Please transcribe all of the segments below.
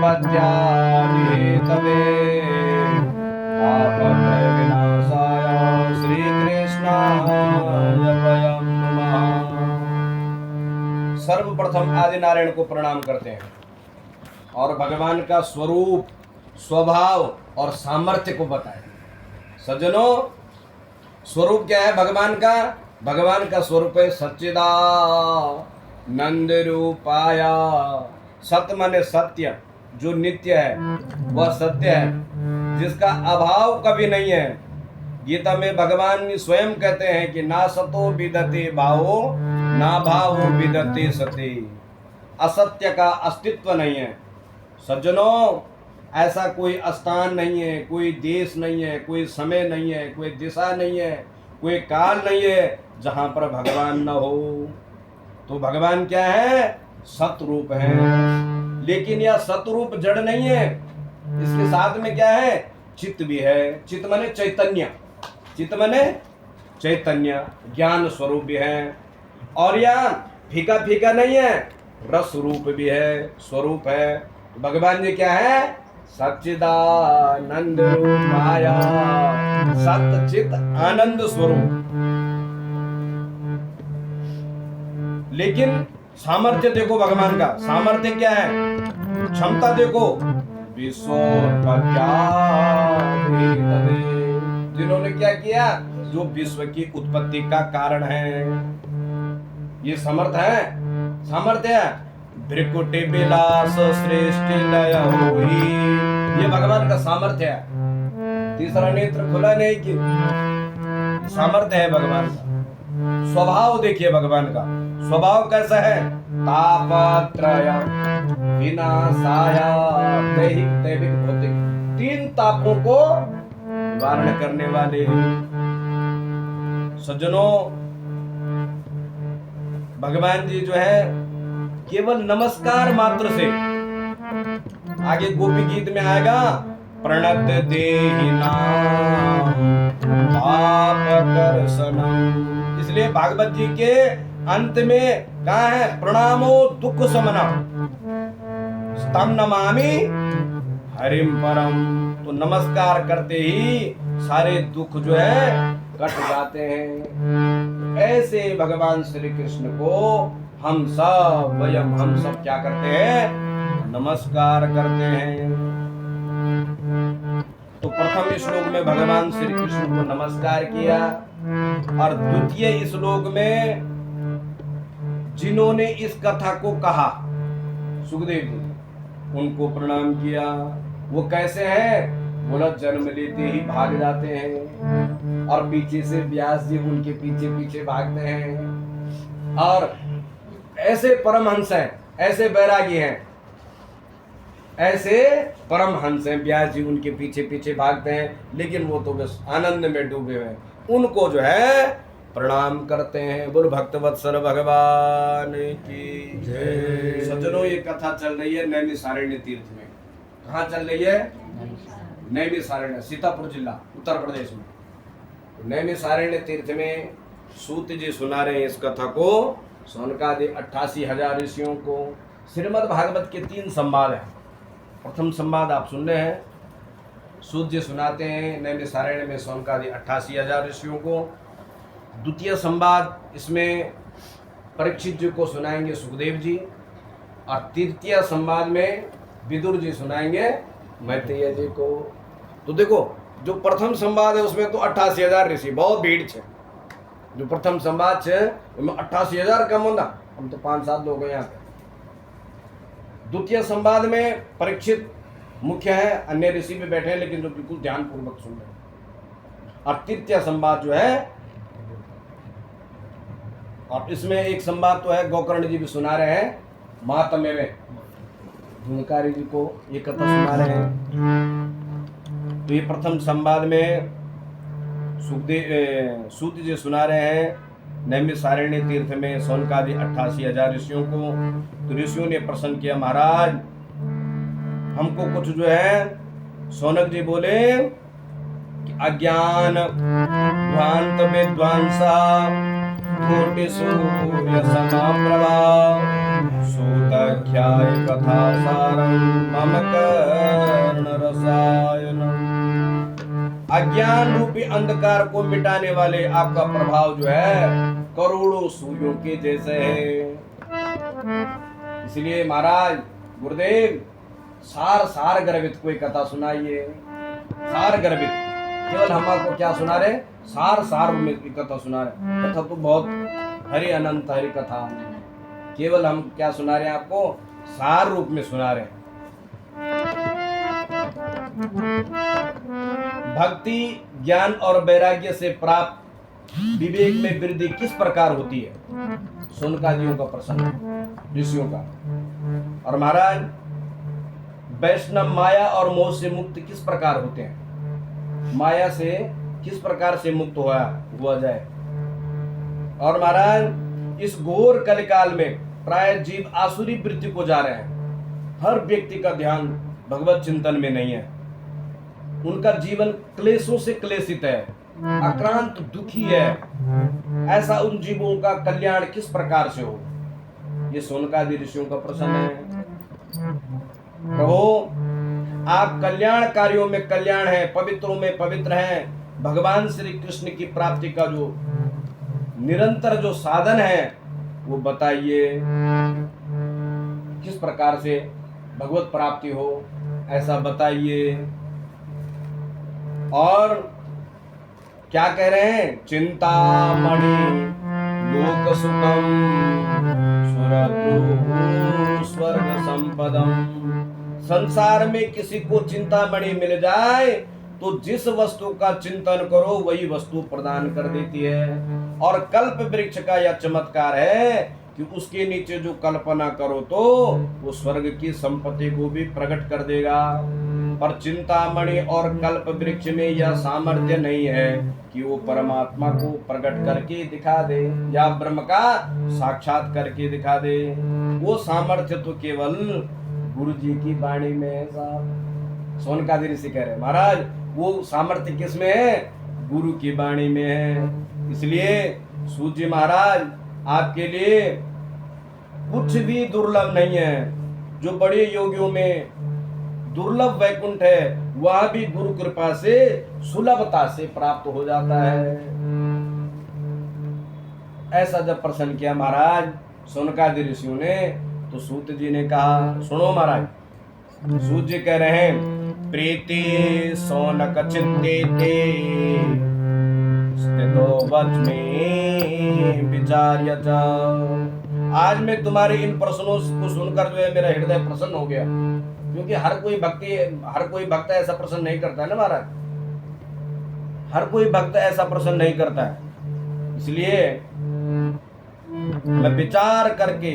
पद्यादिहेतवे तापत्रय विनाशाय श्री कृष्णाय वयं नमः। सर्वप्रथम आदि नारायण को प्रणाम करते हैं और भगवान का स्वरूप, स्वभाव और सामर्थ्य को बताएं। सज्जनों, स्वरूप क्या है भगवान का? भगवान का स्वरूप है सच्चिदानंद रूपाय। सत्य माने सत्य, जो नित्य है वह सत्य है, जिसका अभाव कभी नहीं है। गीता में भगवान स्वयं कहते हैं कि ना सतो विदते भावो ना भावो विदते सते। असत्य का अस्तित्व नहीं है। सज्जनों, ऐसा कोई स्थान नहीं है, कोई देश नहीं है, कोई समय नहीं है, कोई दिशा नहीं है, कोई काल नहीं है जहां पर भगवान न हो। तो भगवान क्या है? सतरूप है। लेकिन यह सतरूप जड़ नहीं है, इसके साथ में क्या है? चित्त भी है। चित्त माने चैतन्य, चित्त माने चैतन्य, ज्ञान स्वरूप भी है। और यह फीका फीका नहीं है, रस रूप भी है, स्वरूप है। भगवान जी क्या है? सच्चिदानंद रूपाय, सत्य चित आनंद स्वरूप। लेकिन सामर्थ्य देखो भगवान का। सामर्थ्य क्या है? क्षमता देखो। जिन्होंने क्या किया? जो विश्व की उत्पत्ति का कारण है, ये समर्थ है, सामर्थ्य है। भृकुटि विलास सृष्टि लय होई, ये भगवान का सामर्थ्य है। तीसरा नेत्र खुला नहीं कि सामर्थ्य है भगवान का। स्वभाव देखिए भगवान का। स्वभाव कैसा है? तापत्रय विनाशाय, दैहिक दैविक भौतिक, तीन तापों को निवारण करने वाले। सज्जनों, भगवान जी जो है केवल नमस्कार मात्र से, आगे गोपी गीत में आएगा, प्रणत देहि नाम पापकर्षणम। इसलिए भागवत जी के अंत में कहा है? प्रणामो दुख शमनम स्तम नमामि हरिम परम। तो नमस्कार करते ही सारे दुख जो है कट जाते हैं। ऐसे भगवान श्री कृष्ण को हम सब क्या करते हैं? नमस्कार करते हैं। तो प्रथम श्लोक में भगवान श्री कृष्ण को नमस्कार किया, और द्वितीय श्लोक में जिन्होंने इस कथा को कहा, सुखदेव जी, उनको प्रणाम किया। वो कैसे हैं? बोला जन्म लेते ही भाग जाते हैं और पीछे से व्यास जी उनके पीछे पीछे भागते हैं। और ऐसे परमहंस हैं, ऐसे बैरागी हैं, ऐसे परमहंस हैं, व्यास जी उनके पीछे पीछे भागते हैं, लेकिन वो तो बस आनंद में डूबे हुए हैं। उनको जो है प्रणाम करते हैं। बोलो भक्तवत्सल भगवान की जय। सज्जनों, ये कथा चल रही है नैमिषारण्य तीर्थ में। कहाँ चल रही है? नैमिषारण्य, सीतापुर जिला, उत्तर प्रदेश में। नैमिषारण्य तीर्थ में सूत जी सुना रहे हैं इस कथा को, सौनकादि 88,000 ऋषियों को। श्रीमद् भागवत के 3 संवाद हैं। प्रथम संवाद आप सुन रहे हैं, सूत जी सुनाते हैं नैमिषारण्य में सौनकादि 88,000 ऋषियों को। द्वितीय संवाद इसमें परीक्षित जी को सुनाएंगे सुखदेव जी, और तृतीय संवाद में विदुर जी सुनाएंगे मैत्रेय जी को। तो देखो, जो प्रथम संवाद है उसमें तो 88,000 ऋषि, बहुत भीड़ है। जो प्रथम संवाद है उसमें 88,000 कम होना, हम तो 5-7 लोग हैं यहाँ पे। द्वितीय संवाद में परीक्षित मुख्य है, अन्य ऋषि भी बैठे हैं लेकिन जो बिल्कुल ध्यान पूर्वक सुन रहे हैं। और तृतीय संवाद जो है, और इसमें एक संवाद तो है गोकर्ण जी भी सुना रहे हैं महात्म्य में, धुनकारी जी को ये कथा सुना रहे हैं। तो ये प्रथम संवाद में सूत जी सुना रहे हैं नैमिषारण्य तीर्थ में सौनकादि 88,000 ऋषियों को। तो ऋषियों ने प्रश्न किया, महाराज हमको कुछ जो है, सौनक जी बोले कि अज्ञान ध्वांत विद्वांसा कोटि सूर्य समाप्रभा सूतख्याय कथा सारं मम अज्ञान रूपी अंधकार को मिटाने वाले आपका प्रभाव जो है करोड़ों सूर्यों के जैसे है। इसलिए महाराज गुरुदेव सार सार गर्भित कोई कथा सुनाइए। सार गर्भित केवल हम आपको क्या सुना रहे, सार सार में की कथा सुना रहे। कथा तो बहुत हरि अनंत हरि कथा, केवल हम क्या सुना रहे हैं आपको, सार रूप में सुना रहे हैं। भक्ति ज्ञान और वैराग्य से प्राप्त विवेक में वृद्धि किस प्रकार होती है, शौनकादियों का प्रसंग, ऋषियों का। और महाराज वैष्णव माया और मोह से मुक्त किस प्रकार होते हैं, माया से किस प्रकार से मुक्त हुआ जाए। और महाराज इस घोर कलिकाल में प्राय जीव आसुरी वृत्ति को जा रहे हैं। हर व्यक्ति का ध्यान भगवत चिंतन में नहीं है, उनका जीवन क्लेशों से क्लेशित है, आक्रांत दुखी है। ऐसा उन जीवों का कल्याण किस प्रकार से हो, ये शौनकादि ऋषियों का प्रश्न है। प्रभु आप कल्याणकारियों में कल्याण है, पवित्रों में पवित्र हैं। भगवान श्री कृष्ण की प्राप्ति का जो निरंतर जो साधन है वो बताइए, किस प्रकार से भगवत प्राप्ति हो ऐसा बताइए। और क्या कह रहे हैं, चिंतामणि लोक सुखम सुरद्रुः स्वर्ग संपदम। संसार में किसी को चिंतामणि मिल जाए तो जिस वस्तु का चिंतन करो वही वस्तु प्रदान कर देती है। और कल्प वृक्ष का यह चमत्कार है कि उसके नीचे जो कल्पना करो तो वो स्वर्ग की संपत्ति को भी प्रकट कर देगा। पर चिंतामणि और कल्प वृक्ष में यह सामर्थ्य नहीं है कि वो परमात्मा को प्रकट करके दिखा दे या ब्रह्म का साक्षात करके दिखा दे। वो सामर्थ्य तो केवल गुरु जी की वाणी में है साहब। शौनकादि ऋषि कह रहे महाराज वो सामर्थ्य किसमें है, गुरु की वाणी में है। इसलिए सूत जी महाराज आपके लिए कुछ भी दुर्लभ नहीं है। जो बड़े योगियों में दुर्लभ वैकुंठ है वह भी गुरु कृपा से सुलभता से प्राप्त हो जाता है। ऐसा जब प्रश्न किया महाराज शौनकादि ऋषियों ने तो सूत जी ने कहा, सुनो महाराज। सूत जी कह रहे हैं, प्रीति शौनक चित्ते ते स्थितो वच्मि विचार्य च। आज मैं तुम्हारे इन प्रश्नों को सुनकर जो है मेरा हृदय प्रसन्न हो गया, क्योंकि हर कोई भक्त ऐसा प्रश्न नहीं करता है ना महाराज, हर कोई भक्त ऐसा प्रश्न नहीं करता है। इसलिए मैं विचार करके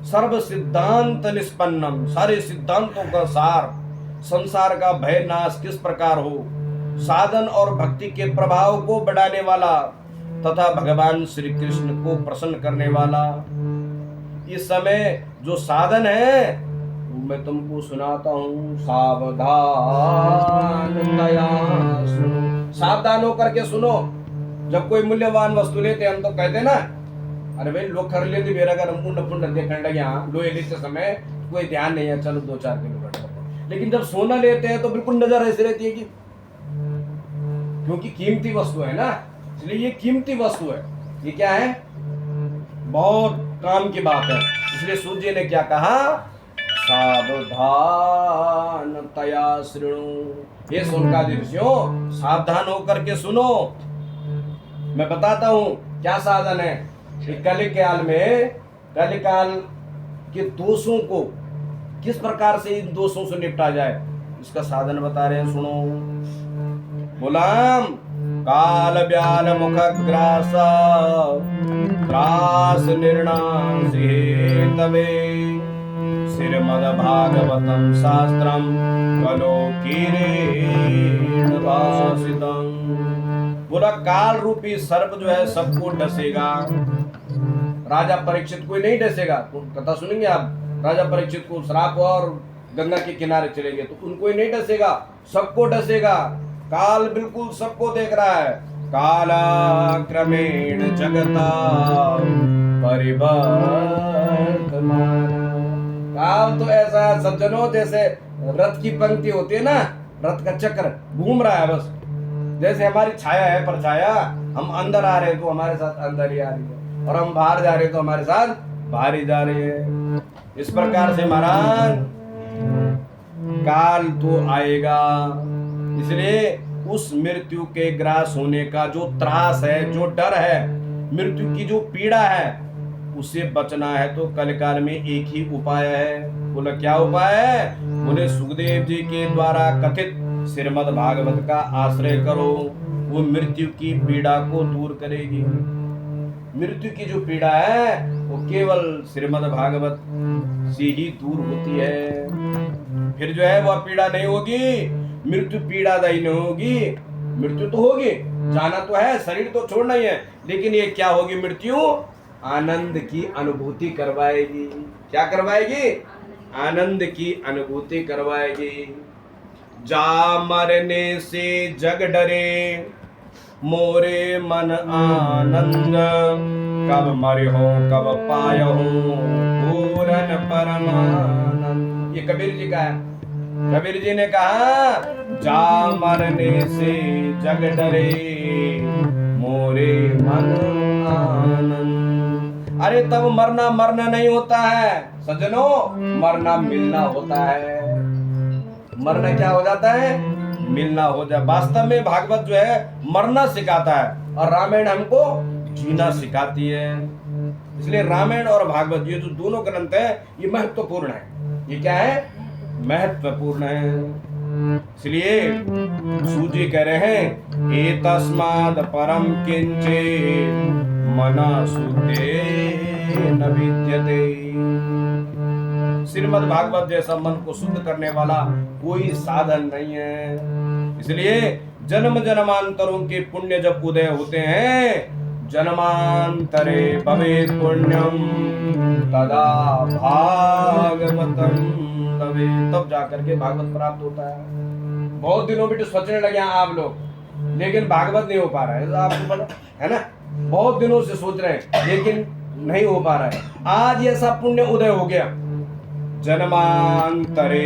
सर्व सिद्धांत निष्पन्नम, सारे सिद्धांतों का सार, संसार का भय नाश किस प्रकार हो, साधन और भक्ति के प्रभाव को बढ़ाने वाला तथा भगवान श्री कृष्ण को प्रसन्न करने वाला इस समय जो साधन है मैं तुमको सुनाता हूँ। सावधान सावधान होकर के सुनो। जब कोई मूल्यवान वस्तु लेते हम तो कहते ना, अरे भाई लोग खर लेते मेरा घर मुंड फुंड देखने लगे, यहाँ लोहे लेते समय कोई ध्यान नहीं है, चलो 2-4 किलोमीटर। लेकिन जब सोना लेते हैं तो बिल्कुल नजर ऐसी रहती है कि, क्योंकि कीमती वस्तु है ना, इसलिए ये कीमती वस्तु है, ये क्या है, बहुत काम की बात है। इसलिए सूत जी ने क्या कहा, सावधान तया शृणु। ये शौनकादि ऋषियों सावधान होकर के सुनो। मैं बताता हूं क्या साधन है। कलिकाल में कलिकाल के दोषों को किस प्रकार से इन दोषों से निपटा जाए इसका साधन बता रहे हैं, सुनो। गुलाम काल व्याल मुख ग्रास ग्रास निर्णासी तवे श्रीमद् भागवतम शास्त्रम कलो किरीटभासितम। पूरा काल रूपी सर्प जो है सबको डसेगा। राजा परीक्षित कोई नहीं डसेगा। तो कथा सुनेंगे आप, राजा परीक्षित को श्राप और गंगा के किनारे चले गए तो उनको ही नहीं डसेगा, सबको डसेगा। काल बिल्कुल सबको देख रहा है। काला क्रमेण जगता परिवर्तमान। काल तो ऐसा सज्जनों जैसे रथ की पंक्ति होती है ना, रथ का चक्र घूम रहा है, बस जैसे हमारी छाया है परछाया, हम अंदर आ रहे हैं तो हमारे साथ अंदर ही आ रही है, और हम बाहर जा रहे हैं तो हमारे साथ बाहर ही जा रही है। इस प्रकार से महाराज काल तो आएगा, इसलिए उस मृत्यु के ग्रास होने का जो त्रास है, जो डर है, मृत्यु की जो पीड़ा है, उससे बचना है तो कलिकाल में एक ही उपाय है। बोला क्या उपाय है? बोले सुखदेव जी के द्वारा कथित श्रीमद् भागवत का आश्रय करो, वो मृत्यु की पीड़ा को दूर करेगी। मृत्यु की जो पीड़ा है वो केवल श्रीमद् भागवत से ही दूर होती है। फिर जो है वह पीड़ा नहीं होगी, मृत्यु पीड़ादायी नहीं होगी। मृत्यु तो होगी, जाना तो है, शरीर तो छोड़ना ही है, लेकिन ये क्या होगी? मृत्यु आनंद की अनुभूति करवाएगी। क्या करवाएगी? आनंद की अनुभूति करवाएगी। जा मरने से जग डरे, मोरे मन आनंद, कब मरे हो कब पाय हो पूरन परमानंद। ये कबीर जी का है। कबीर जी ने कहा जा मरने से जग डरे, मोरे मन आनंद। अरे तब मरना मरना नहीं होता है सज्जनों, मरना मिलना होता है। मरना क्या हो जाता है? मिलना हो जाए। वास्तव में भागवत जो है मरना सिखाता है और रामायण हमको जीना सिखाती है। इसलिए रामायण और भागवत ये जो दोनों ग्रंथ है ये महत्वपूर्ण है। ये क्या है? महत्वपूर्ण है। इसलिए सूजी कह रहे हैं एतस्माद् परम किंचे मना सुते न विद्यते। श्रीमद् भागवत जैसा मन को शुद्ध करने वाला कोई साधन नहीं है। इसलिए जन्म जन्मांतरों के पुण्य जब उदय होते हैं, जन्मांतरे भवेत् पुण्यम तदा भागवतम भवेत्, तब जाकर के भागवत प्राप्त होता है। बहुत दिनों में तो सोचने लगे आप लोग, लेकिन भागवत नहीं हो पा रहा है, तो आपको पता है ना, बहुत दिनों से सोच रहे हैं लेकिन नहीं हो पा रहा है। आज ऐसा पुण्य उदय हो गया, जन्मांतरे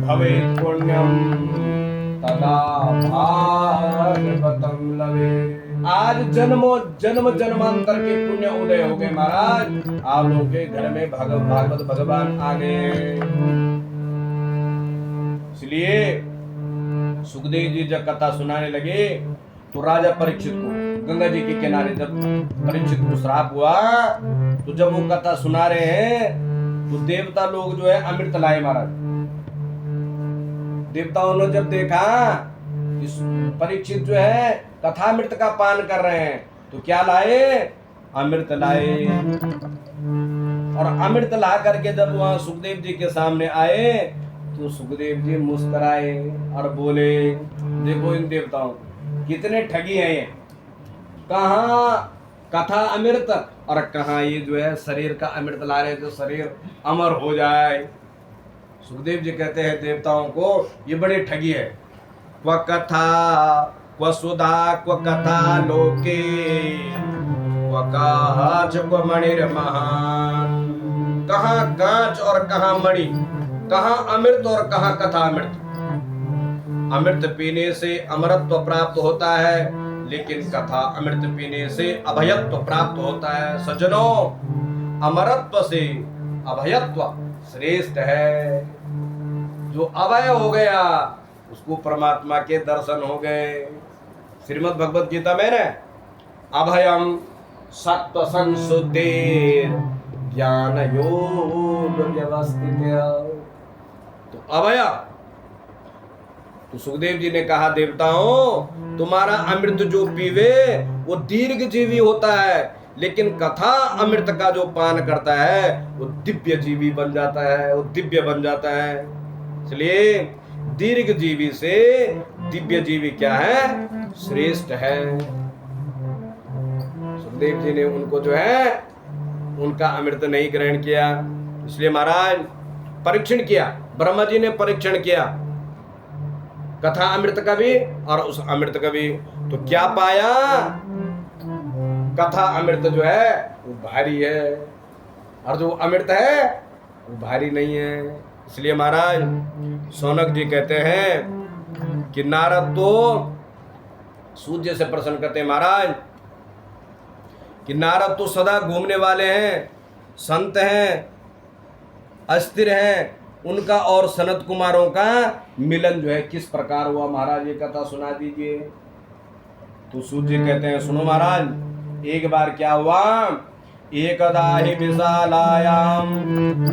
भवेत् पुण्यम तदा भागवतम लवेत्। आज जन्म जन्मांतर के पुण्य उदय हो गए महाराज। आप लोगों के घर में भागवत भगवान आ गए। इसलिए सुखदेव जी जब कथा सुनाने लगे तो राजा परीक्षित को, गंगा जी के किनारे जब परीक्षित को श्राप हुआ, तो जब वो कथा सुना रहे हैं तो देवता लोग जो है अमृत लाए महाराज। देवताओं ने जब देखा इस परीक्षित जो है कथामृत का पान कर रहे हैं, तो क्या लाए? अमृत लाए। और अमृत ला करके जब वहां सुखदेव जी के सामने आए तो सुखदेव जी मुस्कुराए और बोले देखो इन देवताओं कितने ठगी हैं ये, कहाँ कथा अमृत और कहाँ ये जो है शरीर का अमृत ला रहे जो शरीर अमर हो जाए। सुखदेव जी कहते हैं देवताओं को ये बड़े ठगी है। क्व कथा क्व सुधा क्व कथा लोके क्व काच क्व मणिर महान। कहाँ कांच और कहाँ मणि, कहाँ अमृत और कहाँ कथा अमृत। अमृत पीने से अमरत्व प्राप्त होता है, लेकिन कथा अमृत पीने से अभयत्व प्राप्त होता है। सज्जनों, अमरत्व से अभयत्व श्रेष्ठ है। जो अभय हो गया उसको परमात्मा के दर्शन हो गए। श्रीमद् भगवत गीता में ना अभयम सत्व संसुतेर ज्ञान योग व्यवस्थित। तो अभय, तो सुखदेव जी ने कहा देवताओं तुम्हारा अमृत जो पीवे वो दीर्घ जीवी होता है, लेकिन कथा अमृत का जो पान करता है वो दिव्य जीवी बन जाता है, वो दिव्य बन जाता है। इसलिए दीर्घ जीवी से दिव्य जीवी क्या है? श्रेष्ठ है। सुखदेव जी ने उनको जो है उनका अमृत नहीं ग्रहण किया, इसलिए महाराज परीक्षण किया, ब्रह्मा जी ने परीक्षण किया कथा अमृत का भी और उस अमृत का भी। तो क्या पाया? कथा अमृत जो है वो भारी है और जो अमृत है वो भारी नहीं है। इसलिए महाराज शौनक जी कहते हैं कि नारद तो सूर्य से प्रश्न करते हैं, महाराज कि नारद तो सदा घूमने वाले हैं, संत हैं, अस्थिर हैं, उनका और सनत कुमारों का मिलन जो है किस प्रकार हुआ, महाराज ये कथा सुना दीजिए। तो सूर्य कहते हैं, सुनो महाराज, एक बार क्या हुआ, एकदा हि विशालायां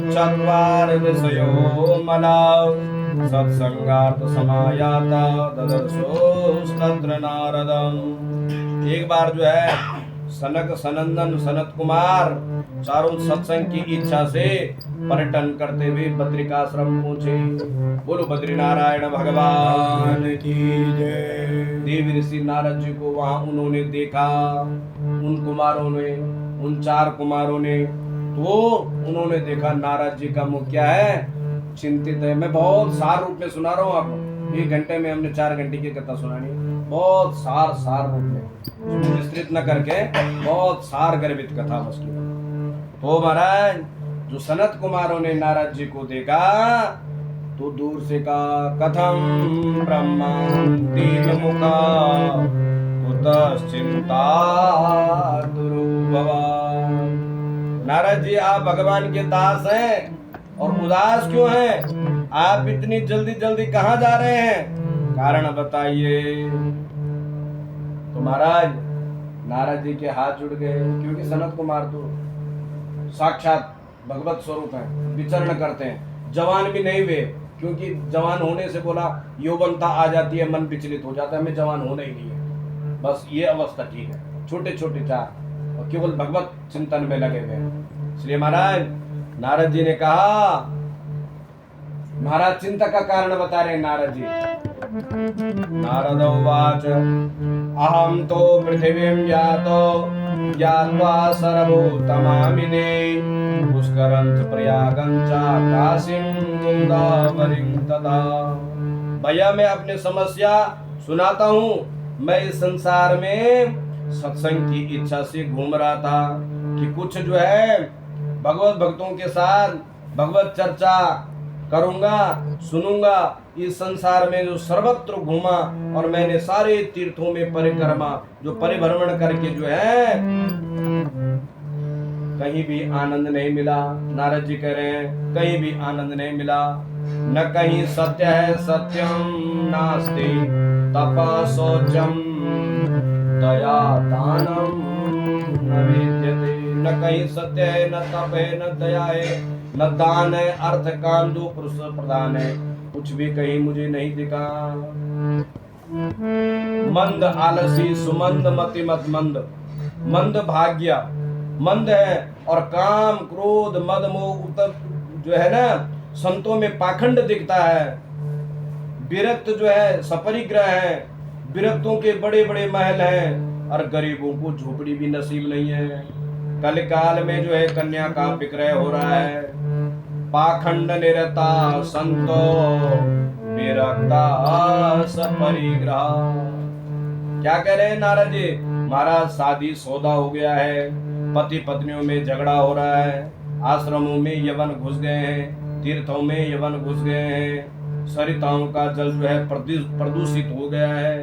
चत्वार विषयो मलाव सत्संगार्थ समायाता ददर्शोस्तत्र नारदम। एक बार जो है सनक सनंदन सनत कुमार चारों सत्संग की इच्छा से पर्यटन करते हुए बद्रिकाश्रम पहुंचे। बोलो बद्रीनारायण भगवान की जय। देव ऋषि नारद जी को वहां उन्होंने देखा, उन कुमारों ने, उन 4 कुमारों ने, तो उन्होंने देखा नारद जी का मुख क्या है, चिंतित है। मैं बहुत सार रूप में सुना रहा हूँ आपको, 1 घंटे में हमने 4 घंटे की कथा सुनानी, बहुत सार रूप में, विस्तृत न करके, बहुत सार गर्भित कथा बस की। तो महाराज जो सनत कुमारों ने नारद जी को देखा तो दूर से कहा, कथम ब्रह्मा दीन मुखा चिंता नारद जी आप भगवान के दास हैं और उदास क्यों हैं, आप इतनी जल्दी जल्दी कहाँ जा रहे हैं, कारण बताइए। तो महाराज नारद जी के हाथ जुड़ गए, क्योंकि सनत कुमार तो साक्षात भगवत स्वरूप हैं, विचरण करते हैं, जवान भी नहीं हुए, क्योंकि जवान होने से बोला यौवनता आ जाती है, मन विचलित हो जाता है, हमें जवान होना ही नहीं है, बस ये अवस्था ठीक है, छोटे छोटे 4 और केवल भगवत चिंतन में लगे हुए हैं। इसलिए महाराज नारद जी ने कहा, महाराज चिंता का कारण बता रहे हैं नारद जी। नारद उवाच अहम तो पृथिवीं जातो ज्ञात्वा सर्वोत्तमामिने पुष्करंच प्रयागंच काशीं गोदावरीं तथा। भैया मैं अपनी समस्या सुनाता हूँ, मैं इस संसार में सत्संग की इच्छा से घूम रहा था कि कुछ जो है भगवत भक्तों के साथ भगवत चर्चा करूंगा, सुनूंगा। इस संसार में जो सर्वत्र घूमा और मैंने सारे तीर्थों में परिक्रमा जो परिभ्रमण करके जो है कहीं भी आनंद नहीं मिला। नारद जी कह रहे हैं कहीं भी आनंद नहीं मिला, न कहीं सत्य है सत्यम नास्ति तपा शौचम दया दानम न विद्यते। न कहीं सत्य है, न तप है, न दया है, न दान है, अर्थ काम जो पुरुष प्रधान है, कुछ भी कहीं मुझे नहीं दिखा। मंद आलसी सुमंद मति मत मंद, मंद भाग्य मंद है, और काम क्रोध मद मोह जो है ना संतों में पाखंड दिखता है। विरक्त जो है सपरिग्रह है, विरक्तों के बड़े बड़े महल हैं और गरीबों को झोपड़ी भी नसीब नहीं है। कल काल में जो है कन्या का विक्रय हो रहा है। पाखंड निरता संतो विरक्ता सपरिग्रह। क्या कह रहे हैं नारद जी, महाराज शादी सौदा हो गया है, पति पत्नियों में झगड़ा हो रहा है, आश्रमों में यवन घुस गए हैं, तीर्थों में यवन घुस गए हैं, सरिताओं का जल जो है प्रदूषित हो गया है,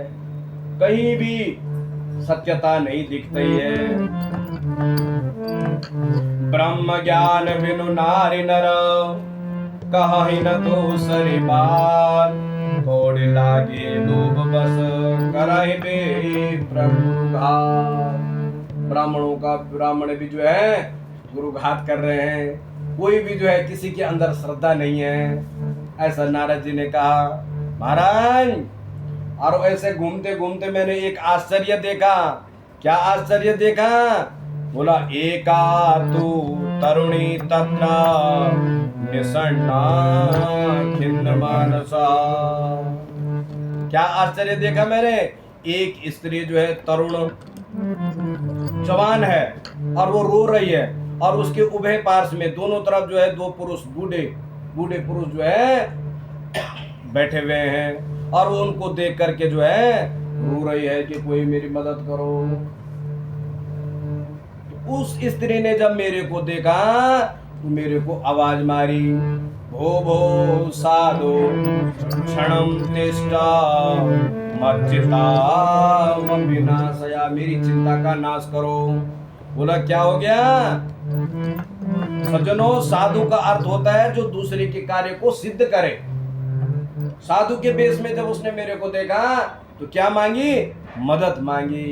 कहीं भी सत्यता नहीं दिखती है। ब्रह्म ज्ञान बिनु नारी नर कहीं न तो सरिबार, कोड लागे लोभ बस करहि बे प्रभु घात। ब्राह्मण भी जो है गुरु घात कर रहे हैं, कोई भी जो है किसी के अंदर श्रद्धा नहीं है, ऐसा नारद जी ने कहा। महाराज और ऐसे घूमते घूमते मैंने एक आश्चर्य देखा। क्या आश्चर्य देखा? बोला एका तू तरुणी तत्र निसन्ना खिन्न मानसा। क्या आश्चर्य देखा मैंने? एक स्त्री जो है तरुण जवान है और वो रो रही है, और उसके उभय पार्श्व में दोनों तरफ जो है 2 पुरुष बूढ़े पुरुष जो है बैठे हुए हैं, और वो उनको देख करके जो है रो रही है कि कोई मेरी मदद करो। उस स्त्री ने जब मेरे को देखा तो मेरे को आवाज मारी, भो भो साधो क्षणम तिष्ठा मच्चिता विनाशया, मेरी चिंता का नाश करो। बोला क्या हो गया? सज्जनों, साधु का अर्थ होता है जो दूसरे के कार्य को सिद्ध करे। साधु के बेस में जब उसने मेरे को देखा तो क्या मांगी? मदद मांगी।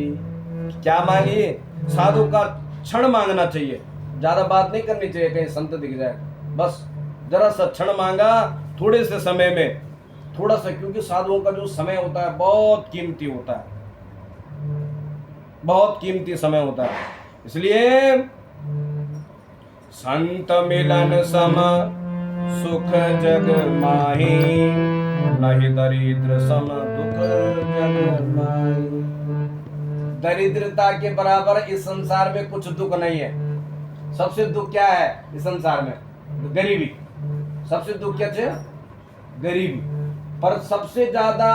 क्या मांगी? साधु का क्षण मांगना चाहिए, ज्यादा बात नहीं करनी चाहिए कहीं संत दिख जाए, बस जरा सा क्षण मांगा, थोड़े से समय में थोड़ा सा, क्योंकि साधुओं का जो समय होता है बहुत कीमती होता है, बहुत कीमती समय होता है। इसलिए संत मिलन सम सुख जग माही, नहीं दरिद्र सम दुख जग माही। दरिद्रता के बराबर इस संसार में कुछ दुख नहीं है। सबसे दुख क्या है इस संसार में? गरीबी। सबसे दुख क्या है? गरीबी। पर सबसे ज्यादा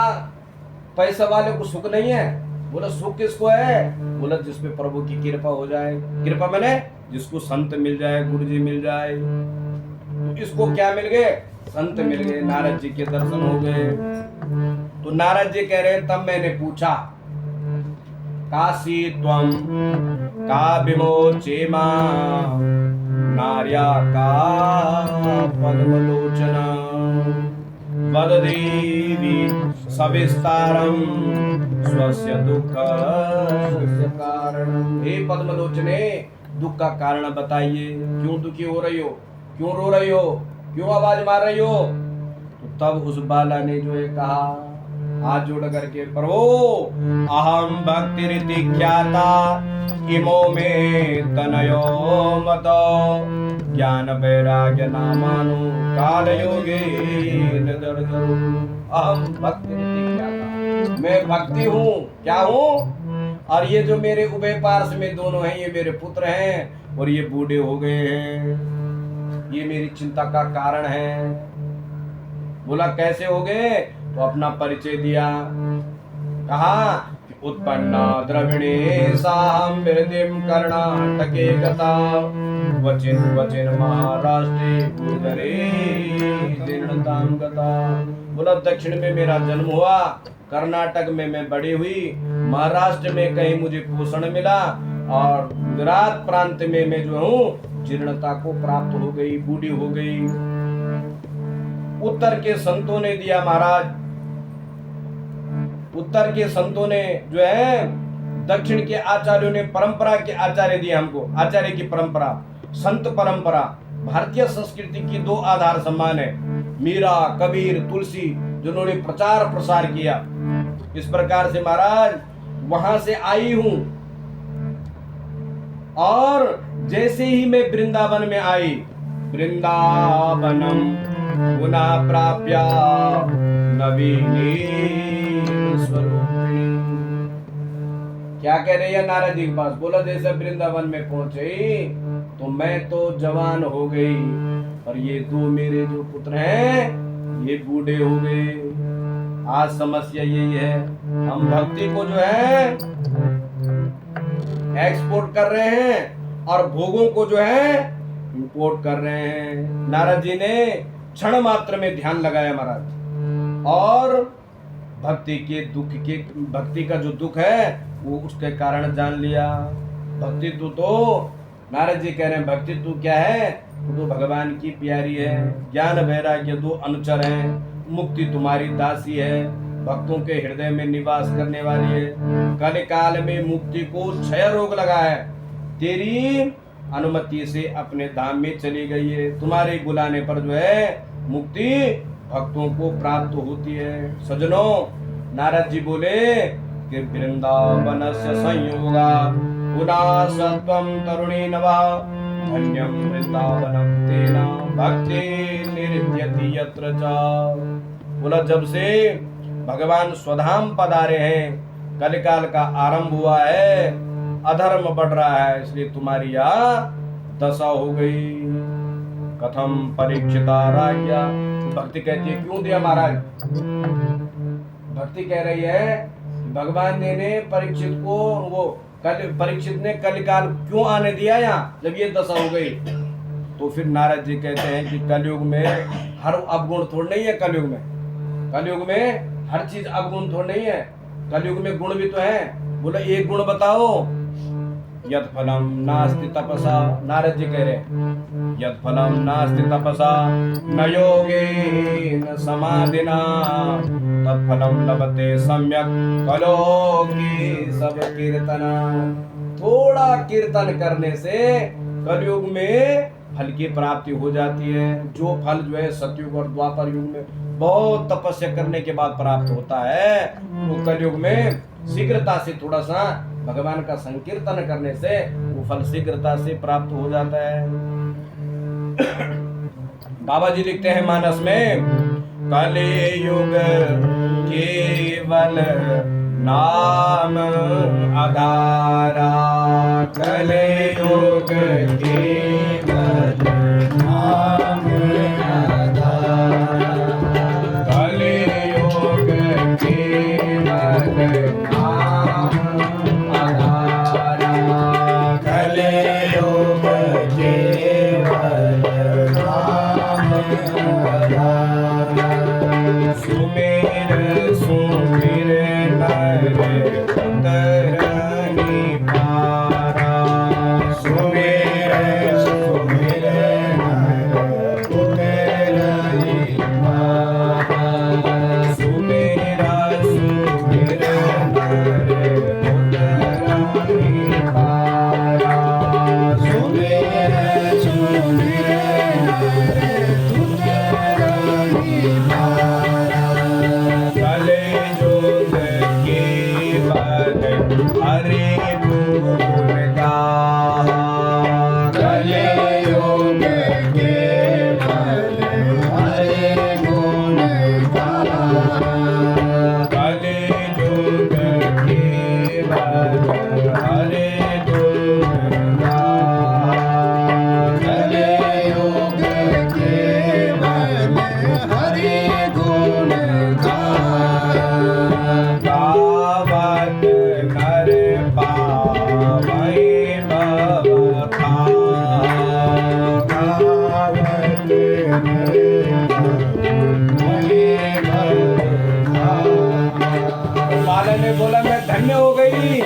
पैसे वाले को सुख नहीं है। बोला सुख किसको है? बोला जिस पे प्रभु की कृपा हो जाए। कृपा मैंने जिसको संत मिल जाए, गुरु जी मिल जाए। तो इसको क्या मिल गए? संत मिल गए, नारद जी के दर्शन हो गए। तो नारद जी कह रहे, तब मैंने पूछा, काशी त्वं का विमोचेमा, नार्या का पद्मलोचना, वद देवी सविस्तारं स्वस्य दुःख कारणं। हे पद्मलोचने, दुख का कारण बताइए, क्यों दुखी हो रही हो, क्यों रो रही हो, क्यों आवाज मार रही हो? तो तब उस बाला ने जो है कहा, हाथ जोड़ करके, प्रभु अहम भक्ति रीति ख्याता, इमो में तनयो मतो, ज्ञान वैराग्य नामानु काल योगे निर्जरो। अहम भक्ति रीति ख्याता, मैं भक्ति हूँ। क्या हूँ? और ये जो मेरे उभय पार्श्व में दोनों हैं, ये मेरे पुत्र हैं और ये बूढ़े हो गए हैं, ये मेरी चिंता का कारण है। बोला कैसे हो गए? तो अपना परिचय दिया, कहा उत्पन्ना द्रविणे साहम हृदयम कर्णाटके गता, वचिन वचिन महाराष्ट्रे गुरुधरे दीर्णताम गता। बोला दक्षिण में मेरा जन्म हुआ, कर्नाटक में मैं बड़ी हुई, महाराष्ट्र में कहीं मुझे पोषण मिला, और गुजरात प्रांत में मैं जो हूँ जीर्णता को प्राप्त हो गई, बूढ़ी हो गई। उत्तर के संतों ने दिया महाराज, उत्तर के संतों ने जो है, दक्षिण के आचार्यों ने परंपरा के आचार्य दिए हमको, आचार्य की परंपरा, संत परंपरा। भारतीय संस्कृति की दो आधार सम्मान है, मीरा, कबीर, तुलसी, जिन्होंने प्रचार प्रसार किया। इस प्रकार से महाराज वहां से आई हूं, और जैसे ही मैं वृंदावन में आई, वृंदावनम पुनः प्राप्या नवीनी स्वरूपिणी। क्या कह रही है नारद जी के पास? बोला जैसे वृंदावन में पहुंचे तो मैं तो जवान हो गई, और ये दो मेरे जो पुत्र हैं ये बूढ़े हो गए। आज समस्या यही है, हम भक्ति को जो है एक्सपोर्ट कर रहे हैं और भोगों को जो है इंपोर्ट कर रहे हैं। नारद जी ने क्षण मात्र में ध्यान लगाया महाराज, और भक्ति के दुख के, भक्ति का जो दुख है वो उसके कारण जान लिया। भक्ति तो नारद जी कह रहे हैं, भक्ति तू क्या है? तो भगवान की प्यारी है। ज्ञान वैराग्य दो अनुचर हैं, मुक्ति तुम्हारी दासी है, भक्तों के हृदय में निवास करने वाली है। कल काल में मुक्ति को क्षय रोग लगा है, तेरी अनुमति से अपने धाम में चली गई है। तुम्हारे बुलाने पर जो है मुक्ति भक्तों को प्राप्त होती है। सज्जनों, नारद जी बोले कि वृंदावन से संयोगा पुनः सत्वम तरुणी नवा, धन्यम वृंदावनम तेना भक्ति निर्द्यति यत्र च। बोला जब से भगवान स्वधाम पधारे हैं, कलिकाल का आरंभ हुआ है, अधर्म बढ़ रहा है, इसलिए तुम्हारी यह दशा हो गई। कथम परीक्षिता राज्ञा। भक्ति कहती है क्यों दिया महाराज? भक्ति कह रही है भगवान ने परीक्षित को, वो परीक्षित ने कलिकाल क्यों आने दिया यहाँ जब ये दशा हो गई? तो फिर नारद जी कहते हैं कि कलयुग में हर अवगुण थोड़ा नहीं है। कलयुग में हर चीज अवगुण थोड़ा नहीं है। कलयुग में गुण भी तो है, बोला एक गुण बताओ। यत् फलम नास्ति तपसा, नारद जी कह रहे यत् फलम नास्ति तपसा न योगेन समाधिना तत्फलम लभते सम्यक कलोकी सब कीर्तना। थोड़ा कीर्तन करने से कलयुग में फल की प्राप्ति हो जाती है। जो फल जो है सतयुग और द्वापर युग में बहुत तपस्या करने के बाद प्राप्त होता है, तो कलयुग में शीघ्रता से थोड़ा सा भगवान का संकीर्तन करने से वो फल शीघ्रता से प्राप्त हो जाता है। बाबा जी लिखते हैं मानस में, कलियुग केवल नाम आधारा, कलियुग केवल नाम आधारा, कलियुग केवल नाम आधारा, कलियुग केवल नाम आधारा। सुमेर सुमेर नर उतरनि पारा, सुमेर सुमेर नर उतरनि पारा, सुमेरा सुमेर नर उतरनि पारा, सुमेर सुमेर नर उतरनि पारा। कलियुग केवल हरि गुण गाहा, कलियुग केवल हरि गुण गाहा, कलियुग केवल हरि गुण गाहा, कलियुग केवल हरि गुण गाहा। गावत नर पावै भव थाह, गावत नर पावै भव थाह। माला ने बोला मैं धन्य हो गई।